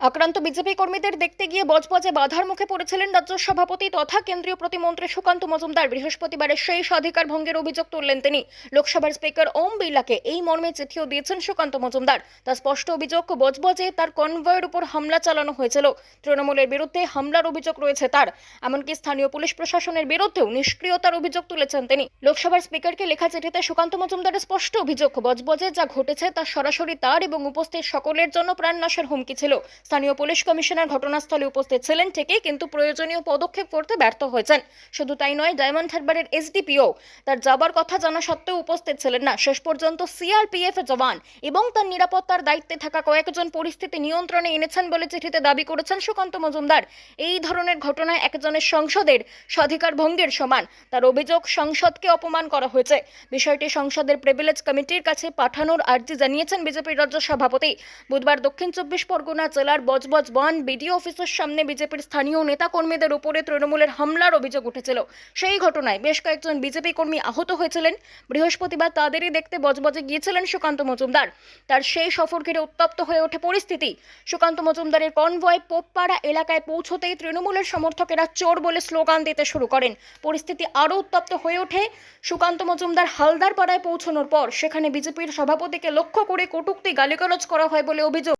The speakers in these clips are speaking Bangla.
আক্রান্ত বিজেপি কর্মীদের দেখতে গিয়ে বজবজে বাধার মুখে পড়েছিলেন রাজ্য সভাপতি তথা কেন্দ্রীয় প্রতিমন্ত্রী সুকান্ত মজুমদার। বৃহস্পতিবারের সেই স্বাধিকার ভঙ্গের অভিযোগ তুললেন তিনি। লোকসভার স্পিকার ওম বিড়লাকে এই মর্মে চিঠিও দিয়েছেন সুকান্ত মজুমদার। তার স্পষ্ট অভিযোগ, বজবজে তার কনভয়ের উপর হামলা চালানো হয়েছিল। তৃণমূলের বিরুদ্ধে হামলার অভিযোগ রয়েছে তার। এমনকি স্থানীয় পুলিশ প্রশাসনের বিরুদ্ধেও নিষ্ক্রিয়তার অভিযোগ তুলেছেন তিনি। লোকসভার স্পিকারকে লেখা চিঠিতে সুকান্ত মজুমদারের স্পষ্ট অভিযোগ, বজবজে যা ঘটেছে তা সরাসরি তার এবং উপস্থিত সকলের জন্য প্রাণনাশের হুমকি ছিল। স্থানীয় পুলিশ কমিশনার ঘটনাস্থলে উপস্থিত ছিলেন ঠিকই, কিন্তু প্রয়োজনীয় পদক্ষেপ করতে ব্যর্থ হয়েছেন। শুধু তাই নয়, ডায়মন্ড হারবারের এসডিপিও তার যাবার কথা জানা সত্ত্বেও উপস্থিত ছিলেন না। শেষ পর্যন্ত সিআরপিএফ জওয়ান এবং তার নিরাপত্তার দায়িত্বে থাকা কয়েকজন পরিস্থিতি নিয়ন্ত্রণে এনেছেন বলে চিঠিতে দাবি করেছেন সুকান্ত মজুমদার। এই ধরনের ঘটনায় একজনের সংসদের স্বাধিকার ভঙ্গের সমান। তার অভিযোগ, সংসদকে অপমান করা হয়েছে। বিষয়টি সংসদের প্রিভিলেজ কমিটির কাছে পাঠানোর আর্জি জানিয়েছেন বিজেপির রাজ্য সভাপতি। বুধবার দক্ষিণ 24 পরগনা জেলার বজবজ ওয়ান বিডিও অফিসের সামনে বিজেপির স্থানীয় নেতা কর্মীদের উপরে তৃণমূলের হামলার অভিযোগ উঠেছিল। সেই ঘটনায় বেশ কয়েকজন বিজেপি কর্মী আহত হয়েছিলেন। বৃহস্পতিবার তাদেরই দেখতে বজবজে গিয়েছিলেন সুকান্ত মজুমদার। তার সেই সফর ঘিরে উত্তপ্ত হয়ে ওঠে পরিস্থিতি। সুকান্ত মজুমদারের কনভয় পোপপাড়া এলাকায় পৌঁছতেই তৃণমূলের সমর্থকেরা চোর বলে স্লোগান দিতে শুরু করেন। পরিস্থিতি আরও উত্তপ্ত হয়ে ওঠে সুকান্ত মজুমদার হালদার পাড়ায় পৌঁছানোর পর। সেখানে বিজেপির সভাপতিকে লক্ষ্য করে কটূক্তি গালিগালাজ করা হয় বলে অভিযোগ।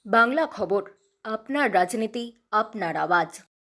বাংলা খবর, আপনার রাজনীতি, আপনার আওয়াজ।